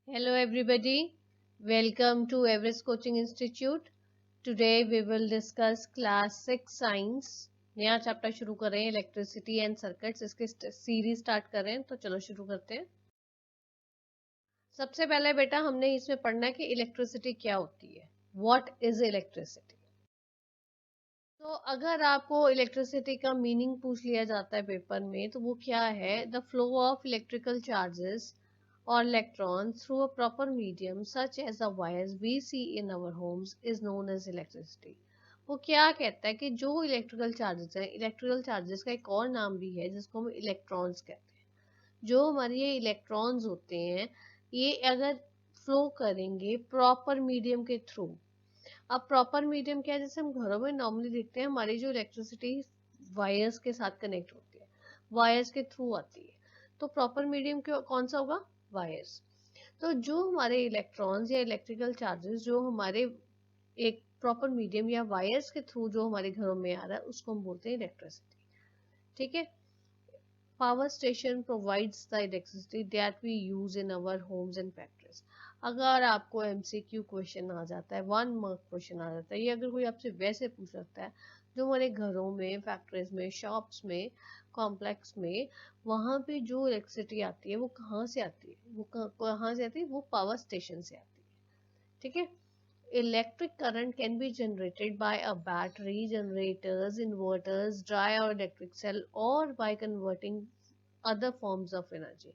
Hello everybody, welcome to Everest Coaching Institute. Today we will discuss class 6 science. नया chapter शुरू कर रहे हैं इलेक्ट्रिसिटी एंड सर्किट्स. इसकी सीरीज स्टार्ट कर रहे हैं तो चलो शुरू करते हैं. सबसे पहले बेटा हमने इसमें पढ़ना है कि इलेक्ट्रिसिटी क्या होती है. What is electricity. तो अगर आपको इलेक्ट्रिसिटी का मीनिंग पूछ लिया जाता है पेपर में तो वो क्या है. The flow of electrical charges or electrons through a proper medium such as the wires we see in our homes is known as electricity. वो क्या कहता है कि जो इलेक्ट्रिकल चार्जेस हैं, इलेक्ट्रिकल चार्जेस का एक और नाम भी है जिसको हम इलेक्ट्रॉन्स कहते हैं. जो हमारे ये इलेक्ट्रॉन्स होते हैं ये अगर फ्लो करेंगे प्रॉपर मीडियम के थ्रू. अब प्रॉपर मीडियम क्या है, जैसे हम घरों में नॉर्मली देखते हैं हमारी जो इलेक्ट्रिसिटी वायर्स के साथ कनेक्ट होती है, वायर्स के थ्रू आती है. तो प्रॉपर मीडियम कौन सा होगा, वायर्स. तो जो हमारे इलेक्ट्रॉन्स या इलेक्ट्रिकल चार्जेस जो हमारे एक प्रॉपर मीडियम या वायर्स के थ्रू जो हमारे घरों में आ रहा है उसको हम बोलते हैं इलेक्ट्रिसिटी. ठीक है. Power station provides the electricity that we use in our homes and factories. अगर आपको एमसीक्यू क्वेश्चन आ जाता है, 1 मार्क क्वेश्चन आ जाता है, या अगर कोई आपसे वैसे पूछ सकता है जो हमारे घरों में, फैक्ट्रीज में, शॉप्स में, कॉम्प्लेक्स में, वहां पे जो इलेक्ट्रिसिटी आती है वो कहाँ से आती है, वो कहाँ से आती है, वो पावर स्टेशन से आती है. ठीक है. Electric current can be generated by a battery, generators, inverters, dry और इलेक्ट्रिक सेल, और by converting other forms of energy.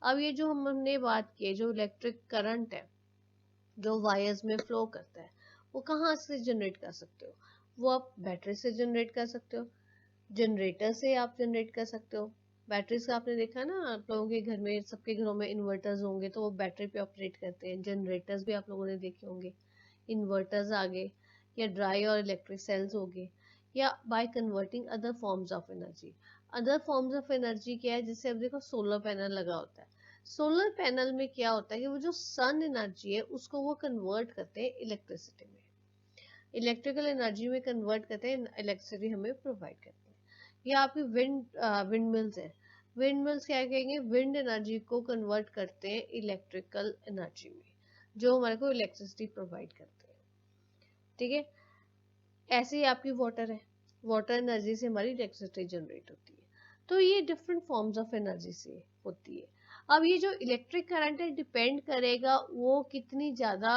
अब ये जो हमने बात की है, जो इलेक्ट्रिक करंट है जो वायर्स में फ्लो करता है, वो कहाँ से जनरेट कर सकते हो, वो आप बैटरी से जनरेट कर सकते हो, जनरेटर से आप जनरेट कर सकते हो. बैटरीज का आपने देखा ना, आप लोगों के घर में, सबके घरों में इन्वर्टर्स होंगे तो वो बैटरी पे ऑपरेट करते हैं. जनरेटर्स भी आप लोगों ने देखे होंगे. इन्वर्टर्स आ गए, या ड्राई और इलेक्ट्रिक सेल्स हो गए, या by converting other forms of energy. Other forms of energy क्या है, जैसे अब देखो सोलर पैनल लगा होता है. सोलर पैनल में क्या होता है कि वो जो सन एनर्जी है उसको वो कन्वर्ट करते हैं इलेक्ट्रिसिटी में, इलेक्ट्रिकल एनर्जी में कन्वर्ट करते हैं, इलेक्ट्रिसिटी हमें प्रोवाइड करते हैं. ये आपकी विंड मिल्स है. विंड मिल्स क्या कहेंगे, विंड एनर्जी को कन्वर्ट करते हैं इलेक्ट्रिकल एनर्जी में, जो हमारे को इलेक्ट्रिसिटी प्रोवाइड करते हैं. ठीक है. ऐसे ही आपकी वाटर है, वाटर एनर्जी से हमारी इलेक्ट्रिसिटी जनरेट होती है. तो ये डिफरेंट फॉर्म्स ऑफ एनर्जी से होती है. अब ये जो इलेक्ट्रिक करंट है डिपेंड करेगा वो कितनी ज्यादा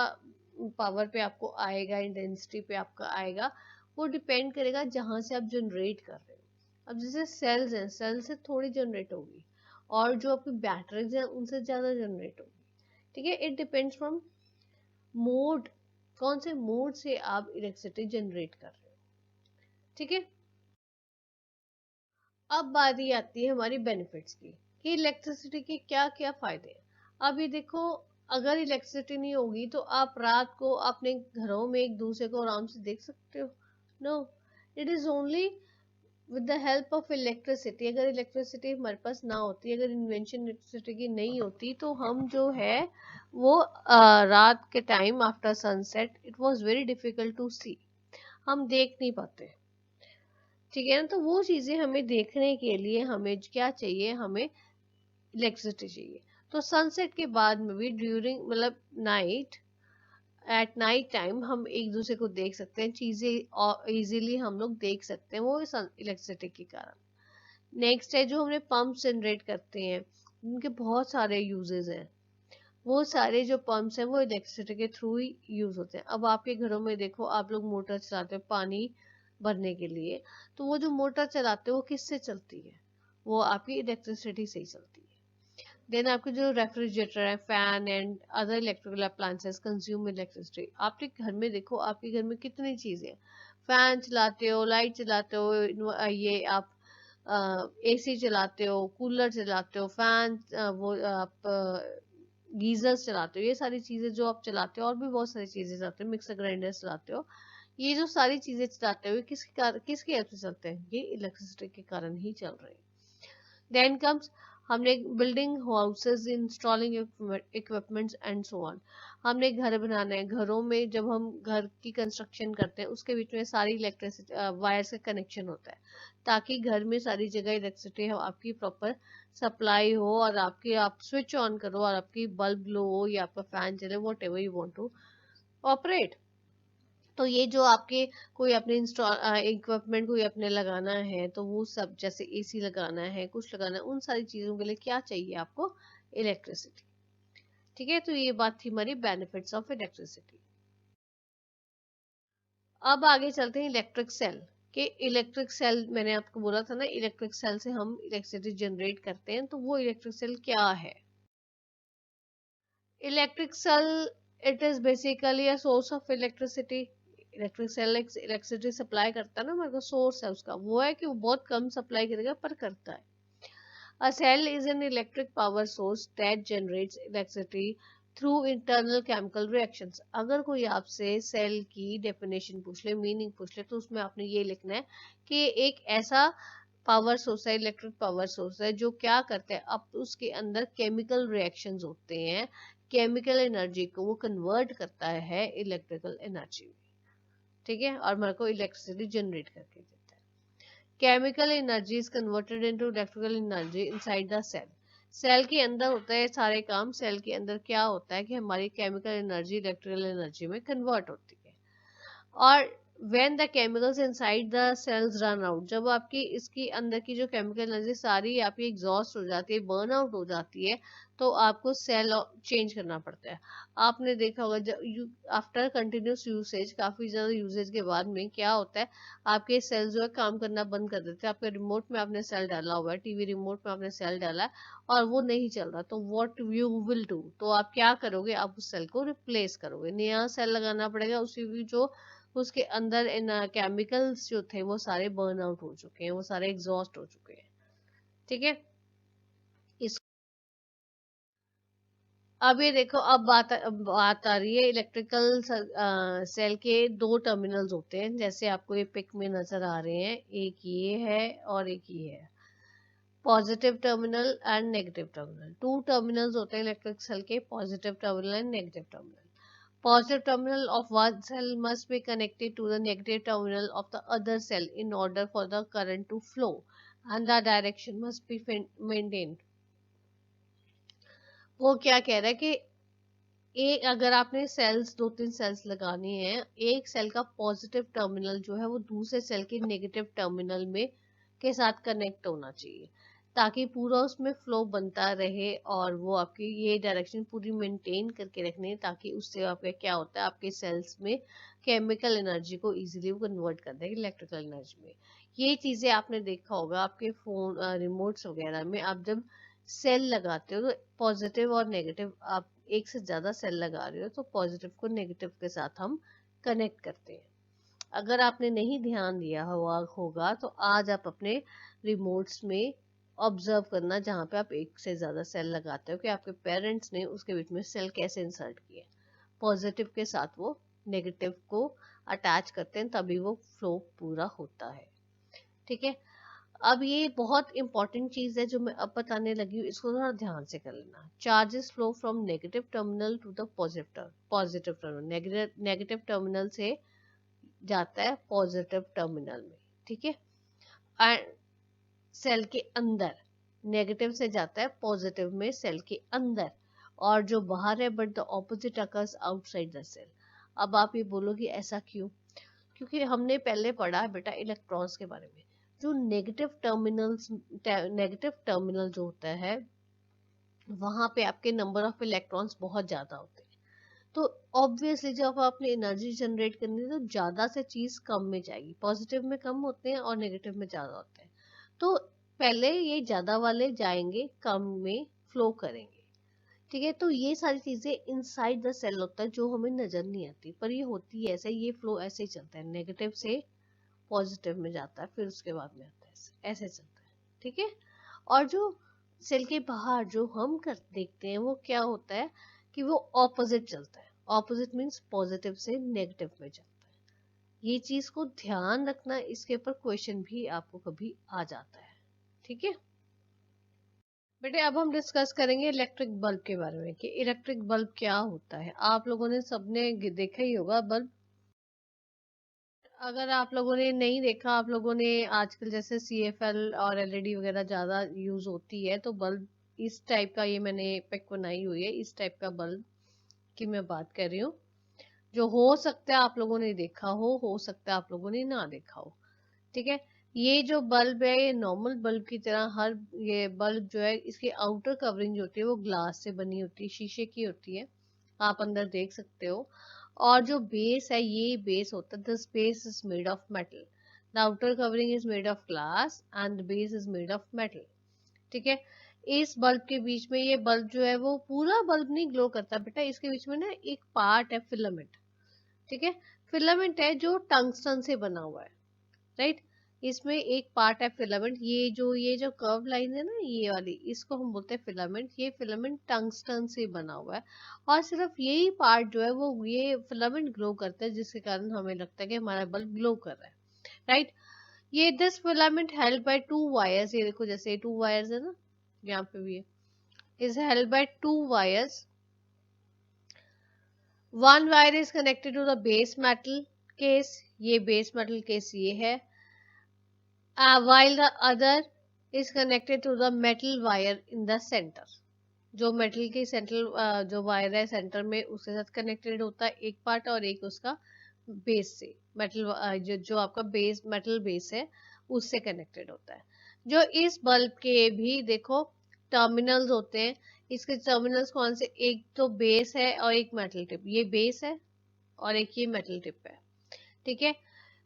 पावर पे आपको आएगा, इंटेंसिटी पे आपका आएगा, वो डिपेंड करेगा जहां से आप जनरेट कर रहे हो. अब जैसे सेल्स हैं, सेल से थोड़ी जनरेट होगी, और जो आपकी बैटरीज हैं उनसे ज्यादा जनरेट होगी. ठीक है. इट डिपेंड्स फ्रॉम मोड, कौन से मोड से आप इलेक्ट्रिसिटी जनरेट कर रहे हो. ठीक है. अब बारी आती है हमारी बेनिफिट्स की कि इलेक्ट्रिसिटी के क्या क्या फायदे हैं. अब ये देखो, अगर इलेक्ट्रिसिटी नहीं होगी तो आप रात को अपने घरों में एक दूसरे को आराम से देख सकते हो, no. It is only with the help of electricity. अगर इलेक्ट्रिसिटी हमारे पास ना होती, अगर इन्वेंशन इलेक्ट्रिसिटी की नहीं होती तो हम जो है वो रात के time after sunset it was very difficult to see, हम देख नहीं पाते. ठीक है ना. तो वो चीजें हमें देखने के लिए हमें क्या चाहिए, हमें इलेक्ट्रिसिटी चाहिए. तो सनसेट के बाद में भी ड्यूरिंग मतलब नाइट, एट नाइट टाइम हम एक दूसरे को देख सकते हैं, चीजें इजीली हम लोग देख सकते हैं, वो इलेक्ट्रिसिटी के कारण. नेक्स्ट है जो हमने पंप जनरेट करते हैं, उनके बहुत सारे यूजेस हैं. वो सारे जो पंप्स हैं वो इलेक्ट्रिसिटी के थ्रू ही यूज होते हैं. अब आपके घरों में देखो, आप लोग मोटर चलाते हो पानी भरने के लिए, तो वो जो मोटर चलाते हो वो किससे चलती है, वो आपकी इलेक्ट्रिसिटी से ही चलती है. देन आपके जो रेफ्रिजरेटर है, fan and other electrical appliances consume electricity. आपके घर में देखो, आपके घर में कितनी चीजें हैं, फैन चलाते हो, लाइट चलाते हो, ये आप एसी चलाते हो, कूलर चलाते हो, फैन, वो आप गीजर्स चलाते हो, ये सारी चीजें जो आप चलाते हो, और भी बहुत सारी चीजें चलाते हो, मिक्सर ग्राइंडर चलाते हो. ये जो सारी चीजें चलाते हुए किसकी हेल्प से चलते हैं, ये इलेक्ट्रिसिटी के कारण ही चल रहे हैं. देन कम्स हमने building houses, installing equipments and so on. हमने घर बनाना है, घरों में जब हम घर की कंस्ट्रक्शन करते हैं उसके बीच में सारी इलेक्ट्रिसिटी वायर्स का कनेक्शन होता है, ताकि घर में सारी जगह इलेक्ट्रिसिटी हो, आपकी प्रॉपर सप्लाई हो, और आपकी आप स्विच ऑन करो और आपकी बल्ब ग्लो हो या आपका फैन चले, whatever you want to operate. तो ये जो आपके कोई अपने इंस्टॉल इक्विपमेंट कोई अपने लगाना है, तो वो सब जैसे एसी लगाना है, कुछ लगाना है, उन सारी चीजों के लिए क्या चाहिए आपको? इलेक्ट्रिसिटी। ठीक है, तो ये बात थी हमारी बेनिफिट्स ऑफ इलेक्ट्रिसिटी। अब आगे चलते हैं इलेक्ट्रिक सेल के। इलेक्ट्रिक सेल मैंने आपको बोला था ना, इलेक्ट्रिक सेल से हम इलेक्ट्रिसिटी जनरेट करते हैं, तो वो इलेक्ट्रिक सेल क्या है? Electric cell, it is basically a source of electricity. Electric cell electricity supply करता है ना, हमारे को सोर्स है उसका, वो है कि वो बहुत कम सप्लाई करेगा पर करता है। A cell is an electric power source that generates electricity through internal chemical reactions। अगर कोई आपसे सेल की डेफिनेशन पूछ ले, मीनिंग पूछ ले, तो उसमें आपने ये लिखना है कि एक ऐसा पावर सोर्स है, इलेक्ट्रिक पावर सोर्स है, जो क्या करते हैं, अब उसके अंदर केमिकल रिएक्शंस होते हैं, केमिकल एनर्जी को वो कन्वर्ट करता है इलेक्ट्रिकल एनर्जी में। ठीक है, और हमारे को इलेक्ट्रिसिटी जनरेट करके देता है। Chemical energy is converted into electrical energy inside the cell. Cell के अंदर होता है सारे काम। सेल के अंदर क्या होता है कि हमारी केमिकल एनर्जी इलेक्ट्रिकल एनर्जी में कन्वर्ट होती है। और when the chemicals inside the cells run out, जब आपकी इसकी अंदर की जो केमिकल एनर्जी सारी आपकी एग्जॉस्ट हो जाती है, बर्न आउट हो जाती है, तो आपको सेल चेंज करना पड़ता है। आपने देखा होगा जब आफ्टर कंटिन्यूस यूसेज, काफी ज्यादा यूसेज के बाद में क्या होता है, आपके सेल जो है काम करना बंद कर देते हैं। आपके रिमोट में आपने सेल डाला हुआ है, टीवी रिमोट में आपने सेल डाला है और वो नहीं चल रहा, तो व्हाट यू विल डू, तो आप क्या करोगे? आप उस सेल को रिप्लेस करोगे, नया सेल लगाना पड़ेगा। उसी की जो उसके अंदर इन केमिकल्स जो थे वो सारे बर्न आउट हो चुके हैं, वो सारे एग्जॉस्ट हो चुके हैं। ठीक है, इस अब ये देखो, अब बात आ रही है इलेक्ट्रिकल सेल के दो टर्मिनल्स होते हैं, जैसे आपको ये पिक में नजर आ रहे हैं, एक ये है और एक ये है, positive terminal and negative terminal. Two terminals होते हैं इलेक्ट्रिक सेल के, positive terminal and negative terminal. Positive terminal of one cell must be connected to the negative terminal of the other cell in order for the current to flow, and the direction must be maintained। वो क्या कह रहा है कि एक अगर आपने sales, दो तीन सेल्स लगानी है, एक सेल का पॉजिटिव टर्मिनल जो है वो दूसरे सेल के नेगेटिव टर्मिनल में के साथ कनेक्ट होना चाहिए, ताकि पूरा उसमें फ्लो बनता रहे, और वो आपकी ये डायरेक्शन पूरी मेंटेन करके रखनी है, ताकि उससे आपका क्या होता है, आपके सेल्स में केमिकल एनर्जी को इजीली कन्वर्ट कर देगा इलेक्ट्रिकल एनर्जी में। ये चीजें आपने देखा होगा आपके फोन रिमोट्स वगैरह में, आप जब सेल लगाते हो तो पॉजिटिव और नेगेटिव, आप एक से ज्यादा सेल लगा रहे हो तो पॉजिटिव को नेगेटिव के साथ हम कनेक्ट करते हैं। अगर आपने नहीं ध्यान दिया हुआ होगा तो आज आप अपने रिमोट्स में ऑब्जर्व करना, जहाँ पे आप एक से ज्यादा सेल लगाते हो, कि आपके पेरेंट्स ने उसके बीच में सेल कैसे इंसर्ट किए, पॉजिटिव के साथ वो नेगेटिव को अटैच करते हैं, तभी वो फ्लो पूरा होता है। ठीक है, अब ये बहुत इंपॉर्टेंट चीज है जो मैं अब बताने लगी हूँ, इसको थोड़ा ध्यान से कर लेना। Charges flow from negative terminal to the positive terminal. Negative terminal से जाता है पॉजिटिव टर्मिनल में। ठीक है, एंड सेल के अंदर नेगेटिव से जाता है पॉजिटिव में सेल के अंदर, और जो बाहर है, but the opposite occurs outside the cell. अब आप ये बोलोगे ऐसा क्यों? क्योंकि हमने पहले पढ़ा है बेटा इलेक्ट्रॉन्स के बारे में। जो नेगेटिव टर्मिनल जो होता है, वहां पे आपके नंबर ऑफ इलेक्ट्रॉन्स बहुत ज्यादा होते हैं, तो ऑब्वियसली जब आपने एनर्जी जनरेट करनी है तो ज्यादा से चीज कम में जाएगी, पॉजिटिव में कम होते हैं और नेगेटिव में ज्यादा होते हैं, तो पहले ये ज्यादा वाले जाएंगे, कम में फ्लो करेंगे। ठीक है, तो ये सारी चीजें इनसाइड द सेल होता है, जो हमें नजर नहीं आती, पर ये होती है ऐसे, ये फ्लो ऐसे ही चलता है, नेगेटिव से पॉजिटिव में जाता है, फिर उसके बाद में आता है, ऐसे चलता है। ठीक है, और जो सेल के बाहर जो हम कर देखते हैं वो क्या होता है कि वो ऑपोजिट चलता है। ऑपोजिट मीन्स पॉजिटिव से नेगेटिव में चलता है। ये चीज को ध्यान रखना, इसके ऊपर क्वेश्चन भी आपको कभी आ जाता है। ठीक है, बेटे अब हम डिस्कस करेंगे इलेक्ट्रिक बल्ब के बारे में कि इलेक्ट्रिक बल्ब क्या होता है। आप लोगों ने सबने देखा ही होगा बल्ब। अगर आप लोगों ने नहीं देखा, आप लोगों ने आजकल जैसे CFL और LED वगैरह ज्यादा यूज होती है, तो बल्ब इस टाइप का, ये मैंने पिक बनाई हुई है, इस टाइप का बल्ब की मैं बात कर रही हूँ, जो हो सकता है आप लोगों ने देखा हो सकता है आप लोगों ने ना देखा हो। ठीक है। ये जो बल्ब है ये नॉर्मल बल्ब की तरह, हर ये बल्ब जो है इसकी आउटर कवरिंग जो होती है वो ग्लास से बनी होती है, शीशे की होती है, आप अंदर देख सकते हो। और जो बेस है, ये बेस होता है, this base is made of metal, the outer covering is made of glass and the base is made of metal. ठीक है। इस बल्ब के बीच में, ये बल्ब जो है वो पूरा बल्ब नहीं ग्लो करता बेटा, इसके बीच में ना एक पार्ट है फिलामेंट। ठीक है। फिलामेंट है जो टंगस्टन से बना हुआ है, राइट। इसमें एक पार्ट है फिलामेंट, ये जो कर्व लाइन है ना, ये वाली, इसको हम बोलते हैं फिलामेंट। ये फिलामेंट टंगस्टन से बना हुआ है, और सिर्फ यही पार्ट जो है वो ये फिलामेंट ग्लो करता है, जिसके कारण हमें लगता है कि हमारा बल्ब ग्लो कर रहा है, राइट। ये this filament held by two wires, ये देखो जैसे टू वायर्स है ना, यहाँ पे भी है, is held by two wires. One wire is connected to the base metal case, ये बेस मेटल केस ये है, while the other is connected to the metal wire in the center। जो मेटल की सेंट्रल जो wire है centre में, उसके साथ कनेक्टेड होता है एक पार्ट, और एक उसका बेस से, मेटल जो आपका बेस, मेटल बेस है, उससे कनेक्टेड होता है। जो इस बल्ब के भी देखो टर्मिनल्स होते हैं, इसके टर्मिनल्स कौन से, एक तो बेस है और एक मेटल टिप, ये बेस है और एक ये मेटल टिप है। ठीक है।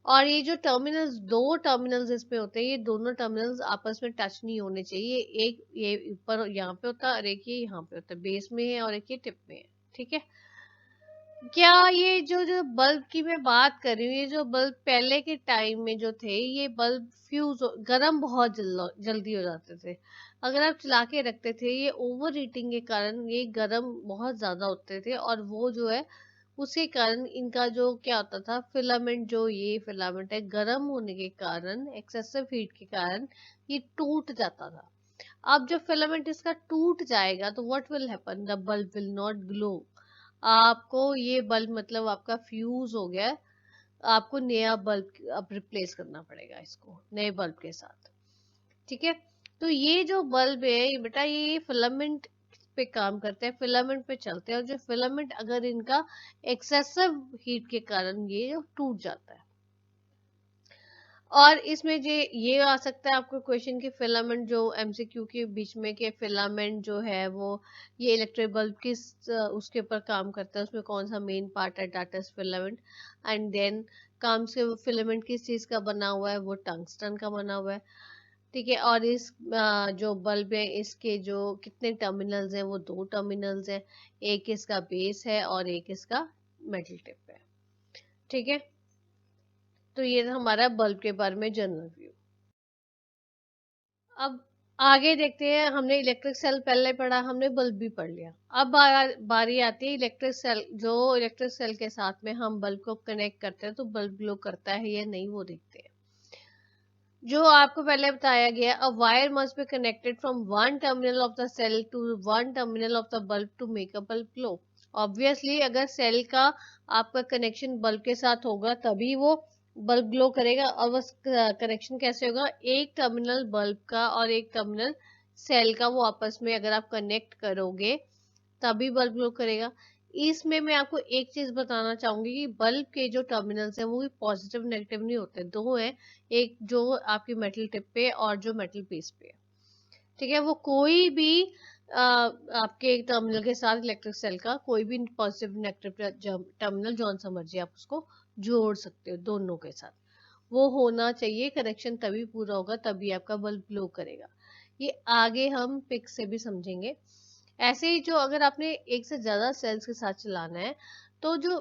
और ये जो टर्मिनल्स, दो टर्मिनल्स इसमें होते हैं, ये दोनों टर्मिनल्स आपस में टच नहीं होने चाहिए। एक ये ऊपर यहाँ पे होता है और एक ये यहाँ पे होता है, बेस में है और एक ये टिप में है। ठीक है। क्या ये जो जो बल्ब की मैं बात कर रही हूँ, ये जो बल्ब पहले के टाइम में जो थे, ये बल्ब गर्म बहुत जल्दी हो जाते थे। अगर आप चला के रखते थे, ये ओवर हीटिंग के कारण ये गर्म बहुत ज्यादा होते थे, और वो जो है उसके कारण इनका जो क्या होता था, फिलामेंट, जो ये फिलामेंट है, गर्म होने के कारण, एक्सेसिव हीट के कारण ये टूट जाता था। अब जब फिलामेंट इसका टूट जाएगा तो what will happen, the bulb will not glow. आपको ये बल्ब मतलब आपका फ्यूज हो गया, आपको नया बल्ब अब रिप्लेस करना पड़ेगा इसको नए बल्ब के साथ। ठीक है। तो ये जो बल्ब है ये बेटा, ये फिलामेंट पे काम करते हैं, फिलामेंट पे चलते हैं, और जो फिलामेंट अगर इनका एक्सेसिव हीट के कारण ये टूट जाता है। और इसमें जो ये आ सकता है आपको क्वेश्चन कि फिलामेंट जो MCQ के बीच में, के फिलामेंट जो है वो, ये इलेक्ट्रिक बल्ब किस उसके ऊपर काम करता है, उसमें कौन सा मेन पार्ट है, डाटा फिलामेंट। एंड देन काम से फिलामेंट किस चीज का बना हुआ है, वो टंगस्टन का बना हुआ है। ठीक है। और इस जो बल्ब है इसके जो कितने टर्मिनल्स हैं, वो दो टर्मिनल्स हैं, एक इसका बेस है और एक इसका मेटल टिप है। ठीक है। तो ये था हमारा बल्ब के बारे में जनरल व्यू। अब आगे देखते हैं, हमने इलेक्ट्रिक सेल पहले पढ़ा, हमने बल्ब भी पढ़ लिया। अब बारी आती है इलेक्ट्रिक सेल, जो इलेक्ट्रिक सेल के साथ में हम बल्ब को कनेक्ट करते हैं तो बल्ब ग्लो करता है या नहीं, वो देखते हैं। जो आपको पहले बताया गया, a wire must be connected from one terminal of the cell to one terminal of the bulb to make a bulb glow. Obviously अगर सेल का आपका कनेक्शन बल्ब के साथ होगा तभी वो बल्ब ग्लो करेगा। और वो कनेक्शन कैसे होगा, एक टर्मिनल बल्ब का और एक टर्मिनल सेल का, वो आपस में अगर आप कनेक्ट करोगे तभी बल्ब ग्लो करेगा। इसमें मैं आपको एक चीज बताना चाहूंगी कि बल्ब के जो टर्मिनल्स हैं वो भी पॉजिटिव नेगेटिव नहीं होते, दो है, एक जो आपकी मेटल टिप पे और जो मेटल बेस पे है। ठीक है। वो कोई भी आपके टर्मिनल के साथ इलेक्ट्रिक सेल का कोई भी पॉजिटिव नेगेटिव टर्मिनल जौन सा मर्जी आप उसको जोड़ सकते हो दोनों के साथ, वो होना चाहिए कनेक्शन, तभी पूरा होगा, तभी आपका बल्ब ग्लो करेगा। ये आगे हम पिक से भी समझेंगे। ऐसे ही जो अगर आपने एक से ज्यादा सेल्स के साथ चलाना है, तो जो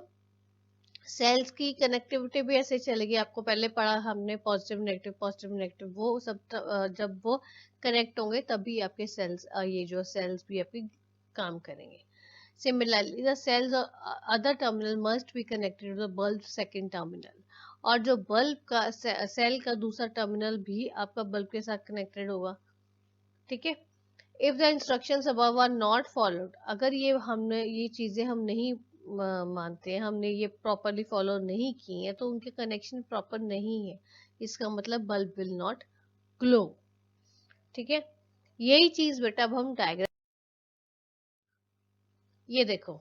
सेल्स की कनेक्टिविटी भी ऐसे चलेगी। आपको पहले पढ़ा हमने पॉजिटिव नेगेटिव, वो सब जब वो कनेक्ट होंगे तभी आपके सेल्स, ये जो सेल्स भी आपके काम करेंगे। Similarly the cell's other terminal must be connected to the bulb second terminal. और जो बल्ब का सेल का दूसरा टर्मिनल भी आपका बल्ब के साथ कनेक्टेड होगा। ठीक है। If the instructions above are not followed, अगर ये चीजें हम नहीं मानते हैं, हमने ये प्रॉपरली फॉलो नहीं की है, तो उनके कनेक्शन प्रॉपर नहीं है, इसका मतलब बल्ब विल नॉट ग्लो। ठीक है, यही चीज बेटा अब हम डायग्राम, ये देखो,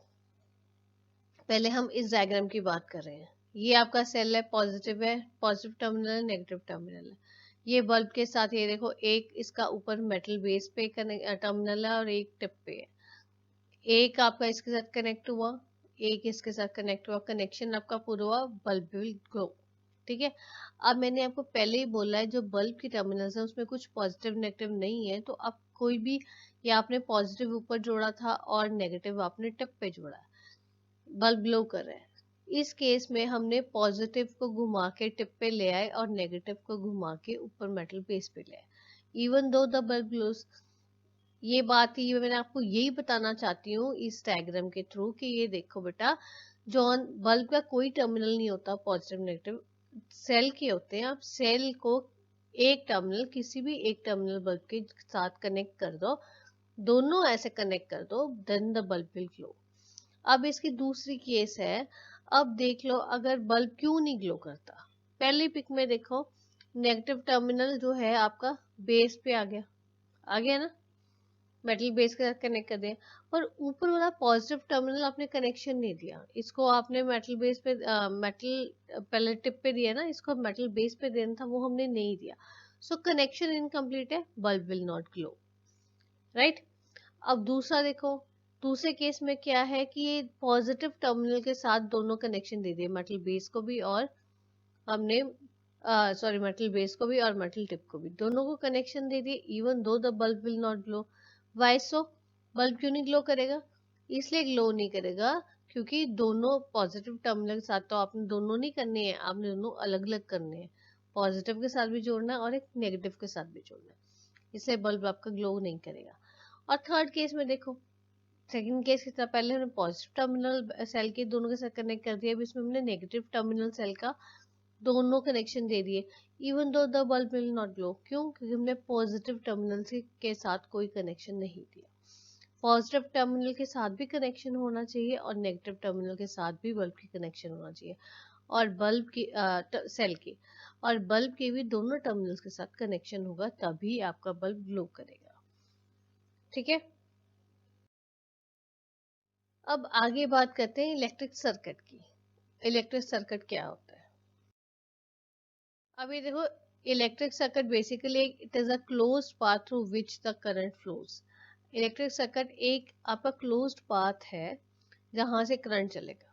पहले हम इस डायग्राम की बात कर रहे हैं। ये आपका सेल है, पॉजिटिव है, पॉजिटिव टर्मिनल है, नेगेटिव टर्मिनल है। ये बल्ब के साथ ये देखो, एक इसका ऊपर मेटल बेस पे टर्मिनल है और एक टिप पे है। एक आपका इसके साथ कनेक्ट हुआ, एक इसके साथ कनेक्ट हुआ, कनेक्शन आपका पूरा हुआ, बल्ब विल ग्लो। ठीक है, अब मैंने आपको पहले ही बोला है, जो बल्ब की टर्मिनल्स है उसमें कुछ पॉजिटिव नेगेटिव नहीं है, तो अब कोई भी, या आपने पॉजिटिव ऊपर जोड़ा था और नेगेटिव आपने टिप पे जोड़ा, बल्ब ग्लो कर रहा है। इस केस में हमने पॉजिटिव को घुमा के टिप पे ले आए और नेगेटिव को घुमा के ऊपर मेटल बेस पे ले आए, even though the bulb gloss. ये बात ही मैंने आपको यही बताना चाहती हूँ इस डायग्राम के थ्रू कि ये देखो बेटा, जॉन बल्ब का कोई टर्मिनल नहीं होता पॉजिटिव नेगेटिव, सेल के होते हैं। आप सेल को एक टर्मिनल, किसी भी एक टर्मिनल बल्ब के साथ कनेक्ट कर दो, दोनों ऐसे कनेक्ट कर दो, then the bulb will glow. अब इसकी दूसरी केस है, अब देख लो अगर बल्ब क्यों नहीं ग्लो करता। पहली पिक में देखो, नेगेटिव टर्मिनल जो है आपका बेस पे आ गया ना, मेटल बेस के साथ कनेक्ट कर दिया, पर ऊपर वाला पॉजिटिव टर्मिनल आपने कनेक्शन नहीं दिया, इसको आपने मेटल बेस पे मेटल पहले टिप पे दिया ना, इसको मेटल बेस पे देना था, वो हमने नहीं दिया, सो कनेक्शन इनकम्प्लीट है, bulb will not glow, right. अब दूसरा देखो, दूसरे केस में क्या है कि ये पॉजिटिव टर्मिनल के साथ दोनों कनेक्शन दे दिए, मेटल बेस को भी और हमने सॉरी मेटल बेस को भी और मेटल टिप को भी, दोनों को कनेक्शन दे दिए, even though the bulb will not glow. Why so? Bulb क्यों नहीं ग्लो करेगा? इसलिए ग्लो नहीं करेगा क्योंकि दोनों पॉजिटिव टर्मिनल के साथ तो आपने दोनों नहीं करने हैं, आपने दोनों अलग अलग करने हैं, पॉजिटिव के साथ भी जोड़ना है और एक नेगेटिव के साथ भी जोड़ना है, इसलिए बल्ब आपका ग्लो नहीं करेगा। और थर्ड केस में देखो, सेकंड केस की तरह पहले हमने पॉजिटिव टर्मिनल सेल के दोनों के साथ कनेक्ट कर दिया, अभी इसमें हमने नेगेटिव टर्मिनल सेल का दोनों कनेक्शन दे दिए, even though the bulb will not glow. क्यों? क्योंकि हमने पॉजिटिव टर्मिनल के साथ कोई कनेक्शन नहीं दिया। पॉजिटिव टर्मिनल के साथ भी कनेक्शन होना चाहिए और नेगेटिव टर्मिनल के साथ भी बल्ब की कनेक्शन होना चाहिए, और बल्ब की सेल की, और बल्ब के भी दोनों टर्मिनल्स के साथ कनेक्शन होगा, तभी आपका बल्ब ग्लो करेगा। ठीक है, अब आगे बात करते हैं इलेक्ट्रिक सर्किट की। इलेक्ट्रिक सर्किट क्या होता है? अभी देखो, electric circuit basically it is a closed path through which the current flows. Electric circuit एक आपका क्लोज्ड पाथ है जहां से करंट चलेगा।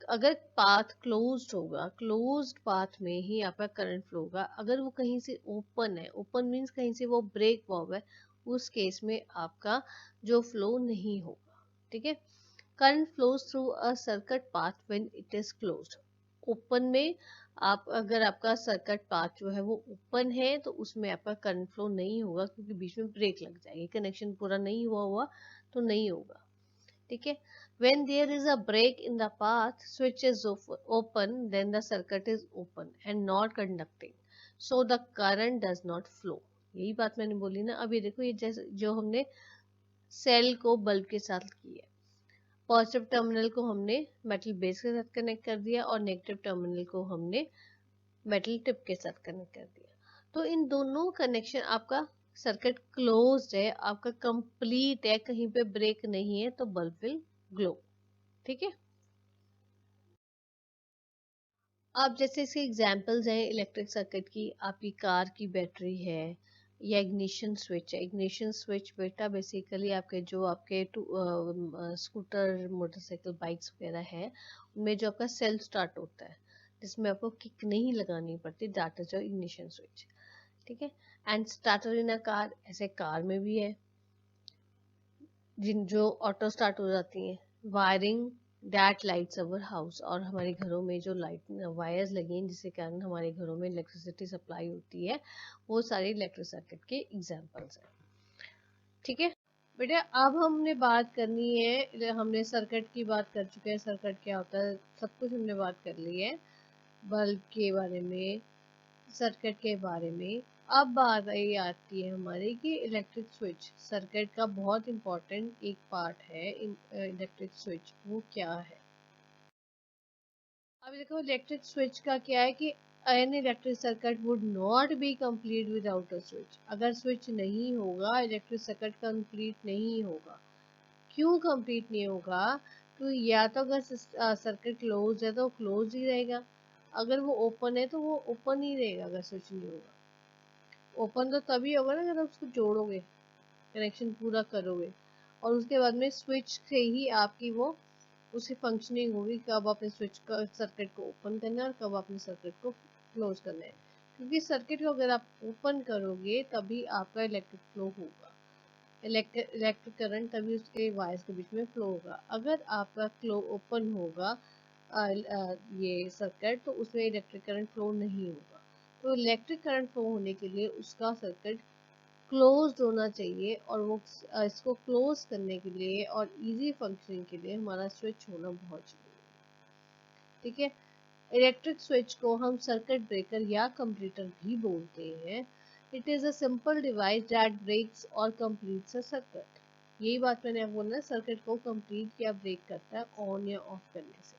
अगर पाथ क्लोज्ड होगा, क्लोज्ड पाथ में ही आपका करंट फ्लो होगा। अगर वो कहीं से ओपन है, ओपन मीन्स कहीं से वो ब्रेक हुआ है, उस केस में आपका जो फ्लो नहीं होगा। ठीक है, current flows through a circuit path when it is closed। Open में आप, अगर आपका सर्किट पाथ जो है वो ओपन है, तो उसमें आपका करंट फ्लो नहीं होगा क्योंकि बीच में ब्रेक लग जाएगी, कनेक्शन पूरा नहीं हुआ तो नहीं होगा। ठीक है, when there is a break in the path, switch is open, then the circuit is open and not conducting, so the current does not flow। यही बात मैंने बोली ना। अब ये देखो, ये जैसे जो हमने सेल को बल्ब के साथ की है, पॉजिटिव टर्मिनल को हमने मेटल बेस के साथ कनेक्ट कर दिया और नेगेटिव टर्मिनल को हमने मेटल टिप के साथ कनेक्ट कर दिया, तो इन दोनों कनेक्शन, आपका सर्किट क्लोज्ड है, आपका कंप्लीट है, कहीं पे ब्रेक नहीं है, तो बल्ब विल ग्लो। ठीक है, अब जैसे इसके एग्जांपल्स हैं इलेक्ट्रिक सर्किट की, आपकी कार की बैटरी है या इग्निशन स्विच है। इग्निशन स्विच बेटा बेसिकली आपके जो आपके स्कूटर, मोटरसाइकिल, बाइक्स वगैरह है, उनमें जो आपका सेल्फ स्टार्ट होता है, जिसमें आपको किक नहीं लगानी पड़ती, that is your ignition switch. ठीक है, and starter in a car, ऐसे कार में भी है, जिन जो ऑटो स्टार्ट हो जाती हैं। Wiring that lights our house, और हमारे घरों में जो लाइट वायर्स लगी हैं जिसके कारण हमारे घरों में इलेक्ट्रिसिटी सप्लाई होती है, वो सारे इलेक्ट्रिक सर्किट के एग्जांपल्स हैं। ठीक है बेटा, अब हमने बात करनी है, हमने सर्किट की बात कर चुके हैं, सर्किट क्या होता है सब कुछ हमने बात कर ली है, बल्ब के बारे में, सर्किट के बारे में। अब बात ये आती है हमारी कि इलेक्ट्रिक स्विच सर्किट का बहुत इंपॉर्टेंट एक पार्ट है। इलेक्ट्रिक स्विच वो क्या है? अब देखो इलेक्ट्रिक स्विच का क्या है कि an electric circuit would not be complete without a switch. अगर स्विच नहीं होगा इलेक्ट्रिक सर्किट कंप्लीट नहीं होगा। क्यों कंप्लीट नहीं होगा? तो या तो अगर सर्किट क्लोज है तो क्लोज ही रहेगा, अगर वो ओपन है तो वो ओपन ही रहेगा। अगर स्विच नहीं होगा, ओपन तो तभी होगा ना अगर आप उसको जोड़ोगे, कनेक्शन पूरा करोगे, और उसके बाद में स्विच से ही आपकी वो उसी फंक्शनिंग होगी, कब आपने स्विच का सर्किट को ओपन करना है और कब आपने सर्किट को क्लोज करना है। क्योंकि सर्किट को अगर आप ओपन करोगे तभी आपका इलेक्ट्रिक फ्लो होगा, इलेक्ट्रिक करंट तभी उसके वायर्स के बीच में फ्लो होगा। अगर आपका फ्लो ओपन होगा ये सर्किट, तो उसमें इलेक्ट्रिक करंट फ्लो नहीं होगा। तो इलेक्ट्रिक करंट फ्लो होने के लिए उसका सर्किट क्लोज्ड होना चाहिए, और वो इसको क्लोज करने के लिए और इजी फंक्शनिंग के लिए हमारा स्विच होना बहुत जरूरी है। ठीक है, इलेक्ट्रिक स्विच को हम सर्किट ब्रेकर या कंप्लीटर भी बोलते हैं। It is a simple device that breaks or completes a circuit. यही बात मैंने आपको बोला, सर्किट को कंप्लीट या ब्रेक करता है ऑन या ऑफ करने से।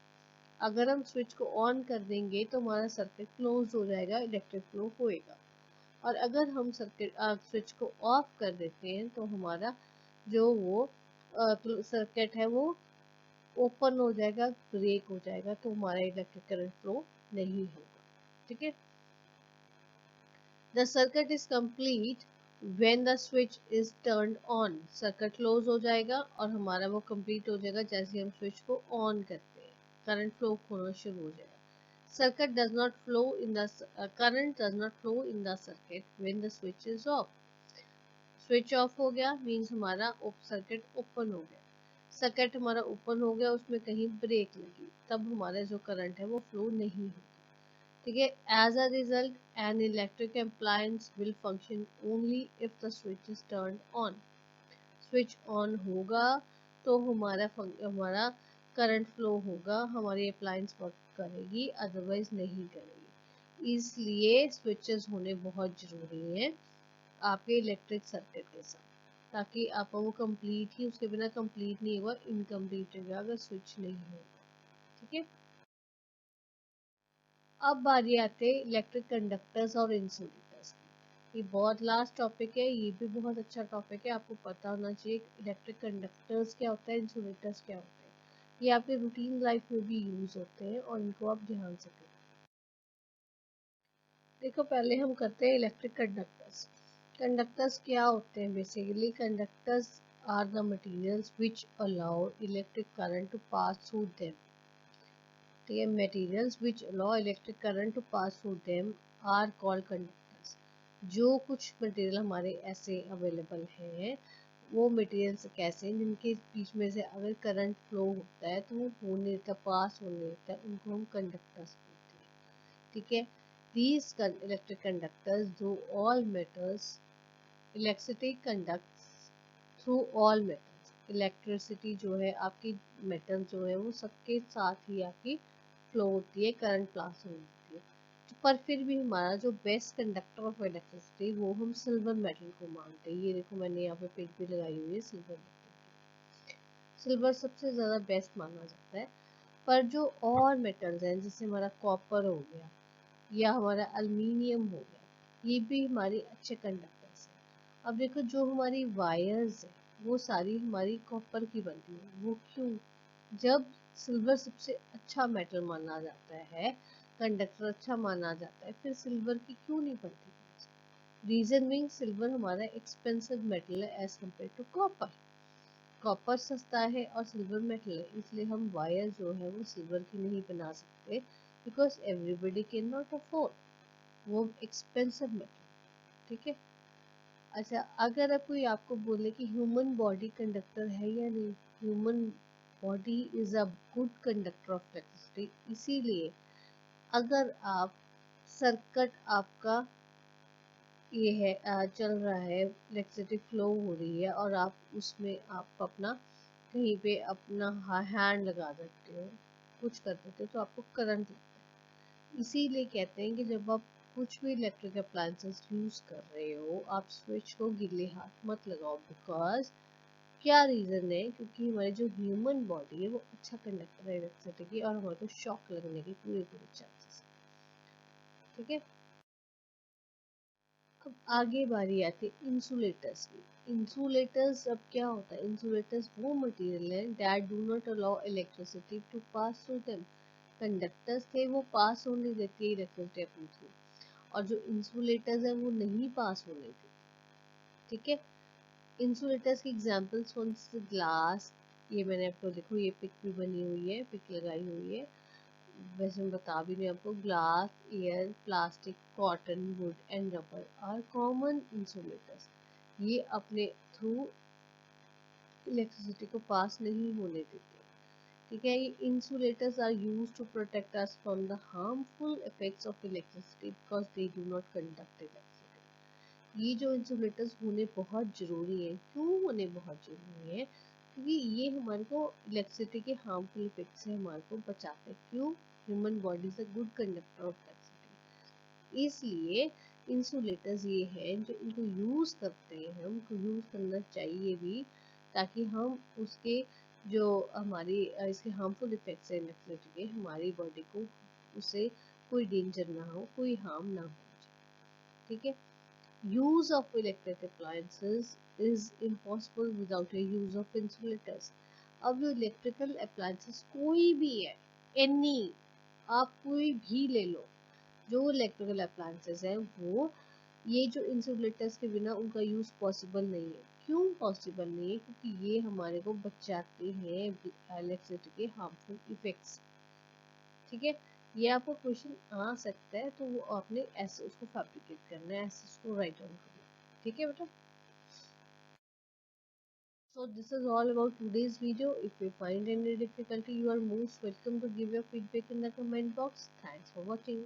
अगर हम स्विच को ऑन कर देंगे तो हमारा सर्किट क्लोज हो जाएगा, इलेक्ट्रिक फ्लो होएगा। और अगर हम सर्किट स्विच को ऑफ कर देते हैं तो हमारा जो वो सर्किट है वो ओपन हो जाएगा, ब्रेक हो जाएगा, तो हमारा इलेक्ट्रिक करंट फ्लो नहीं होगा। ठीक है, the circuit is complete when the switch is turned on. Circuit close हो जाएगा और हमारा वो कंप्लीट हो जाएगा जैसे हम स्विच को ऑन करते हैं, करंट फ्लो होना शुरू हो जाएगा। Circuit does not flow in the current does not flow in the circuit when the switch is off. Switch off हो गया मीन्स हमारा सर्किट ओपन हो गया। सर्किट हमारा ओपन हो गया, उसमें कहीं ब्रेक लगी, तब हमारा जो करंट है वो फ्लो नहीं होगा। ठीक है, as a result an electric appliance will function only if the switch is turned on. Switch on होगा तो हमारा करंट फ्लो होगा, हमारी अप्लायंस वर्क करेगी, अदरवाइज नहीं करेगी। इसलिए स्विचेस होने बहुत ज़रूरी हैं आपके इलेक्ट्रिक सर्किट के साथ, ताकि आपका वो कंप्लीट ही, उसके बिना कंप्लीट नहीं होगा, इनकम्प्लीट रहेगा अगर स्विच नहीं होगा। ठीक है, अब बारी आते हैं इलेक्ट्रिक कंडक्टर्स और इंसुलेटर्स की। ये बहुत लास्ट टॉपिक है, ये भी बहुत अच्छा टॉपिक है, आपको पता होना चाहिए इलेक्ट्रिक कंडक्टर्स क्या होता है, इंसुलेटर्स क्या होते हैं। ये आपके रूटीन लाइफ में भी यूज होते हैं और इनको आप ध्यान से करें। देखो पहले हम करते हैं इलेक्ट्रिक कंडक्टर्स। कंडक्टर्स क्या होते हैं? Basically conductors are the materials which allow electric current to pass through them. ठीक है, materials which allow electric current to pass through them are called conductors. जो कुछ मटेरियल हमारे ऐसे अवेलेबल हैं, वो मटेरियल्स कैसे जिनके बीच में से अगर करंट फ्लो होता है तो वो होने देता, पास होने देता है, उनको हम कंडक्टर्स बोलते हैं। ठीक है, these electric conductors do all metals, electricity conducts through all metals। Electricity जो है आपकी मेटल जो है वो सबके साथ ही आपकी फ्लो होती है, करंट पास होती है। पर फिर भी हमारा जो बेस्ट कंडक्टर ऑफ इलेक्ट्रिसिटी वो हम सिल्वर मेटल को मानते हैं। ये देखो मैंने यहाँ पे पिक भी लगाई हुई है सिल्वर मेटल की। सिल्वर सबसे ज़्यादा बेस्ट माना जाता है, पर जो और मेटल्स हैं जैसे हमारा कॉपर हो गया या हमारा एल्युमिनियम हो गया, ये भी हमारे अच्छे कंडक्टर्स हैं। अब देखो जो हमारी वायर्स है वो सारी हमारी कॉपर की बनती है। वो क्यों? जब सिल्वर सबसे अच्छा मेटल माना जाता है, कंडक्टर अच्छा माना जाता है, फिर सिल्वर की क्यों नहीं बनती? रीजन बीइंग सिल्वर हमारा एक्सपेंसिव मेटल है as compare to copper. Copper सस्ता है और सिल्वर मेटल है, इसलिए हम वायर जो है वो सिल्वर की नहीं बना सकते, because everybody can not afford, वो एक्सपेंसिव मेटल। ठीक है, अच्छा अगर अब कोई आपको बोले कि ह्यूमन बॉडी कंडक्टर है या नहीं, human body is a good conductor of electricity. इसीलिए अगर आप सर्किट आपका ये है चल रहा है, इलेक्ट्रिसिटी फ्लो हो रही है और आप उसमें आप अपना कहीं पे अपना हैंड लगा देते हो, कुछ कर देते हो, तो आपको करंट लगता है। इसीलिए कहते हैं कि जब आप कुछ भी इलेक्ट्रिक अप्लायंसेस यूज कर रहे हो, आप स्विच को गिले हाथ मत लगाओ। बिकॉज क्या रीजन है, क्योंकि हमारी जो ह्यूमन बॉडी है वो अच्छा कंडक्टर है इलेक्ट्रिसिटी की, और हमारे को शॉक लगने की पूरे पूरे चांसेस। ठीक है, अब आगे बारी आती है इंसुलेटर्स की। इंसुलेटर्स अब क्या होता है, इंसुलेटर्स वो मटेरियल है that do not allow electricity to pass through them. Conductors थे वो पास होने देती है इलेक्ट्रिसिटी अपने थ्रू, और जो इंसुलेटर्स है वो नहीं पास होने देती। ठीक है, इंसुलेटर्स की एग्जांपल्स कौन से, ग्लास, ये मैंने आपको देखो ये पिक भी बनी हुई है, पिक लगाई हुई है, वैसे मैं बता भी नहीं आपको। Glass, air, plastic, cotton, wood and rubber are common insulators. ये अपने थ्रू इलेक्ट्रिसिटी को पास नहीं होने देते। ठीक है, ये insulators are used to protect us from the harmful effects of electricity because they do not conduct electricity. ये जो इंसुलेटर्स होने बहुत जरूरी है, क्यों होने बहुत जरूरी है, क्योंकि ये हमारे को इलेक्ट्रिसिटी के हार्मफुल इफेक्ट से हमारे को बचाते हैं। क्यों, human body is a good conductor of electricity, इसलिए इंसुलेटर्स ये है जो इनको यूज करते हैं, हमको यूज करना चाहिए भी, ताकि हम उसके जो हमारी इसके हार्मफुल इफेक्ट्स है इलेक्ट्रिसिटी के, हमारी बॉडी को उससे कोई डेंजर ना हो, कोई हार्म ना हो। ठीक है, use of electric appliances is impossible without a use of insulators। अब जो इलेक्ट्रिकल अप्लायंसेस कोई भी है, एनी, आप कोई भी ले लो, जो इलेक्ट्रिकल अप्लायंसेस है वो, ये जो इंसुलेटर्स के बिना उनका यूज पॉसिबल नहीं है। क्यों पॉसिबल नहीं है, क्योंकि ये हमारे को बचाते हैं इलेक्ट्रिसिटी के हार्मफुल इफेक्ट्स। ठीक है, ये आपको क्वेश्चन आ सकता है, तो वो आपने ऐसे उसको फैब्रिकेट करना है, ऐसे उसको राइट डाउन करना है। ठीक है बेटा, so this is all about today's video. If you find any difficulty, you are most welcome to give your feedback in the comment box. Thanks for watching.